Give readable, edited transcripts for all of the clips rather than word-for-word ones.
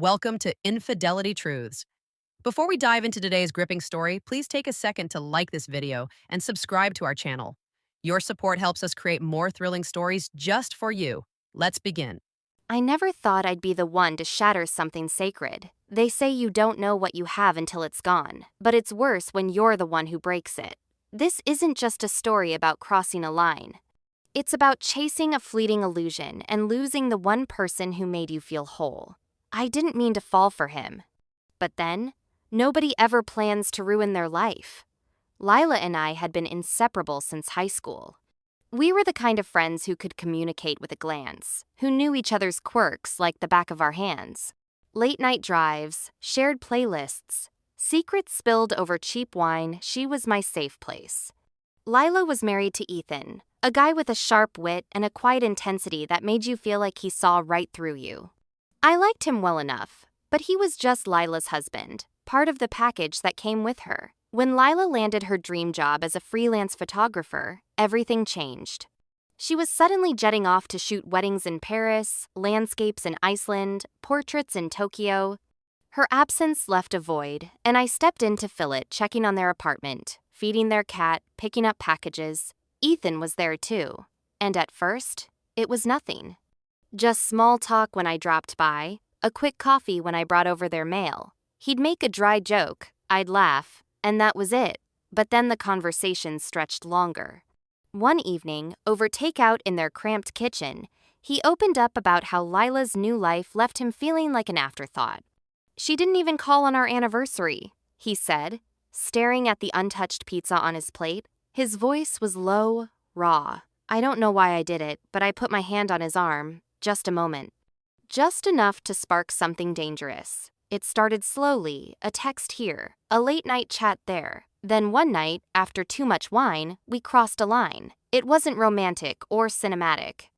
Welcome to Infidelity Truths. Before we dive into today's gripping story, please take a second to like this video and subscribe to our channel. Your support helps us create more thrilling stories just for you. Let's begin. I never thought I'd be the one to shatter something sacred. They say you don't know what you have until it's gone, but it's worse when you're the one who breaks it. This isn't just a story about crossing a line. It's about chasing a fleeting illusion and losing the one person who made you feel whole. I didn't mean to fall for him. But then, nobody ever plans to ruin their life. Lila and I had been inseparable since high school. We were the kind of friends who could communicate with a glance, who knew each other's quirks like the back of our hands. Late-night drives, shared playlists, secrets spilled over cheap wine, she was my safe place. Lila was married to Ethan, a guy with a sharp wit and a quiet intensity that made you feel like he saw right through you. I liked him well enough, but he was just Lila's husband, part of the package that came with her. When Lila landed her dream job as a freelance photographer, everything changed. She was suddenly jetting off to shoot weddings in Paris, landscapes in Iceland, portraits in Tokyo. Her absence left a void, and I stepped in to fill it, checking on their apartment, feeding their cat, picking up packages. Ethan was there too, and at first, it was nothing. Just small talk when I dropped by, a quick coffee when I brought over their mail. He'd make a dry joke, I'd laugh, and that was it. But then the conversation stretched longer. One evening, over takeout in their cramped kitchen, he opened up about how Lila's new life left him feeling like an afterthought. "She didn't even call on our anniversary," he said, staring at the untouched pizza on his plate. His voice was low, raw. I don't know why I did it, but I put my hand on his arm. Just a moment. Just enough to spark something dangerous. It started slowly, a text here, a late-night chat there. Then one night, after too much wine, we crossed a line. It wasn't romantic or cinematic.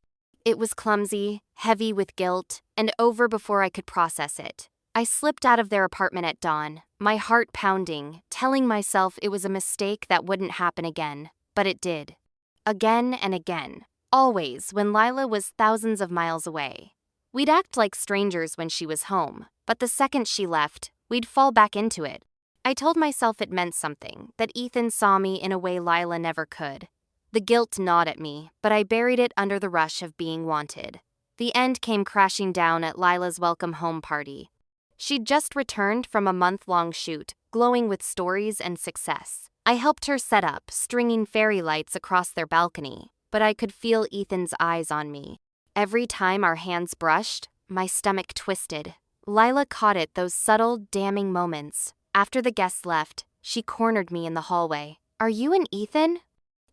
It was clumsy, heavy with guilt, and over before I could process it. I slipped out of their apartment at dawn, my heart pounding, telling myself it was a mistake that wouldn't happen again. But it did. Again and again. Always when Lila was thousands of miles away. We'd act like strangers when she was home, but the second she left, we'd fall back into it. I told myself it meant something, that Ethan saw me in a way Lila never could. The guilt gnawed at me, but I buried it under the rush of being wanted. The end came crashing down at Lila's welcome home party. She'd just returned from a month-long shoot, glowing with stories and success. I helped her set up, stringing fairy lights across their balcony, but I could feel Ethan's eyes on me. Every time our hands brushed, my stomach twisted. Lila caught it, those subtle, damning moments. After the guests left, she cornered me in the hallway. "Are you and Ethan?"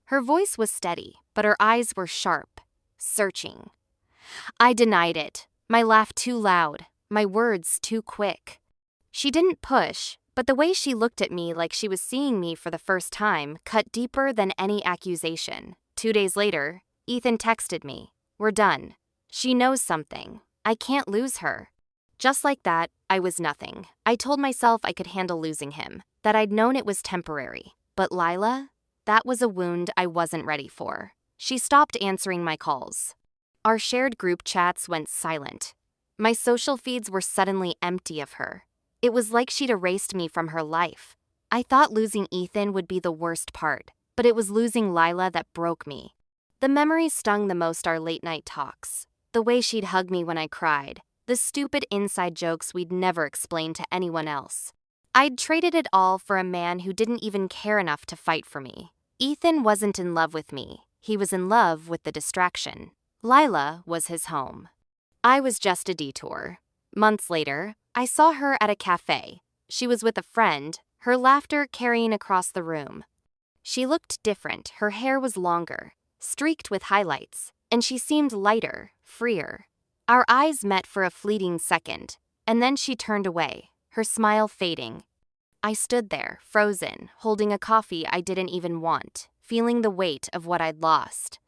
Her voice was steady, but her eyes were sharp, searching. I denied it, my laugh too loud, my words too quick. She didn't push, but the way she looked at me like she was seeing me for the first time cut deeper than any accusation. 2 days later, Ethan texted me. "We're done. She knows something. I can't lose her." Just like that, I was nothing. I told myself I could handle losing him, that I'd known it was temporary. But Lila? That was a wound I wasn't ready for. She stopped answering my calls. Our shared group chats went silent. My social feeds were suddenly empty of her. It was like she'd erased me from her life. I thought losing Ethan would be the worst part, but it was losing Lila that broke me. The memories stung the most, our late-night talks. The way she'd hug me when I cried. The stupid inside jokes we'd never explain to anyone else. I'd traded it all for a man who didn't even care enough to fight for me. Ethan wasn't in love with me. He was in love with the distraction. Lila was his home. I was just a detour. Months later, I saw her at a cafe. She was with a friend, her laughter carrying across the room. She looked different. Her hair was longer, streaked with highlights, and she seemed lighter, freer. Our eyes met for a fleeting second, and then she turned away, her smile fading. I stood there, frozen, holding a coffee I didn't even want, feeling the weight of what I'd lost.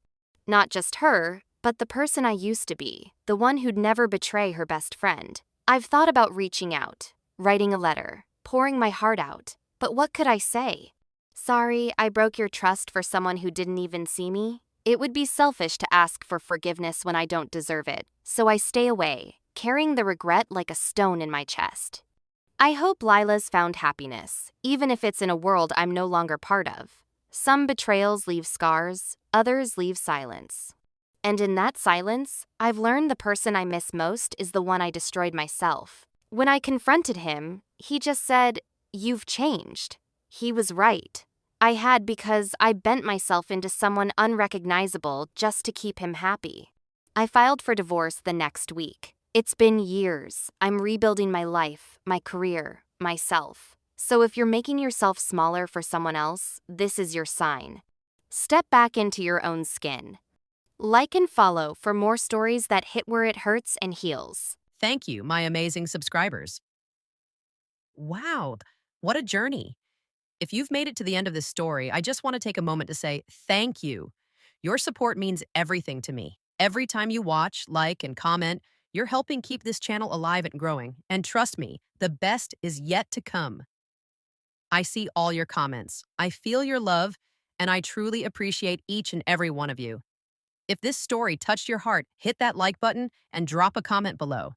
Not just her, but the person I used to be, the one who'd never betray her best friend. I've thought about reaching out, writing a letter, pouring my heart out, but what could I say? "Sorry, I broke your trust for someone who didn't even see me." It would be selfish to ask for forgiveness when I don't deserve it, so I stay away, carrying the regret like a stone in my chest. I hope Lila's found happiness, even if it's in a world I'm no longer part of. Some betrayals leave scars, others leave silence. And in that silence, I've learned the person I miss most is the one I destroyed myself. When I confronted him, he just said, "You've changed." He was right. I had because I bent myself into someone unrecognizable just to keep him happy. I filed for divorce the next week. It's been years. I'm rebuilding my life, my career, myself. So if you're making yourself smaller for someone else, this is your sign. Step back into your own skin. Like and follow for more stories that hit where it hurts and heals. Thank you, my amazing subscribers. Wow, what a journey. If you've made it to the end of this story, I just want to take a moment to say thank you. Your support means everything to me. Every time you watch, like, and comment, you're helping keep this channel alive and growing. And trust me, the best is yet to come. I see all your comments. I feel your love, and I truly appreciate each and every one of you. If this story touched your heart, hit that like button and drop a comment below.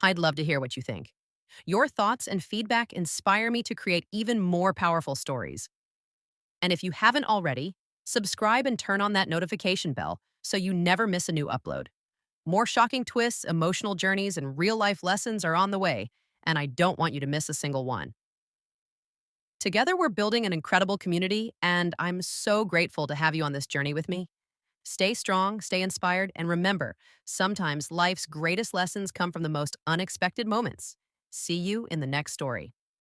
I'd love to hear what you think. Your thoughts and feedback inspire me to create even more powerful stories. And if you haven't already, subscribe and turn on that notification bell so you never miss a new upload. More shocking twists, emotional journeys, and real-life lessons are on the way, and I don't want you to miss a single one. Together, we're building an incredible community, and I'm so grateful to have you on this journey with me. Stay strong, stay inspired, and remember, sometimes life's greatest lessons come from the most unexpected moments. See you in the next story.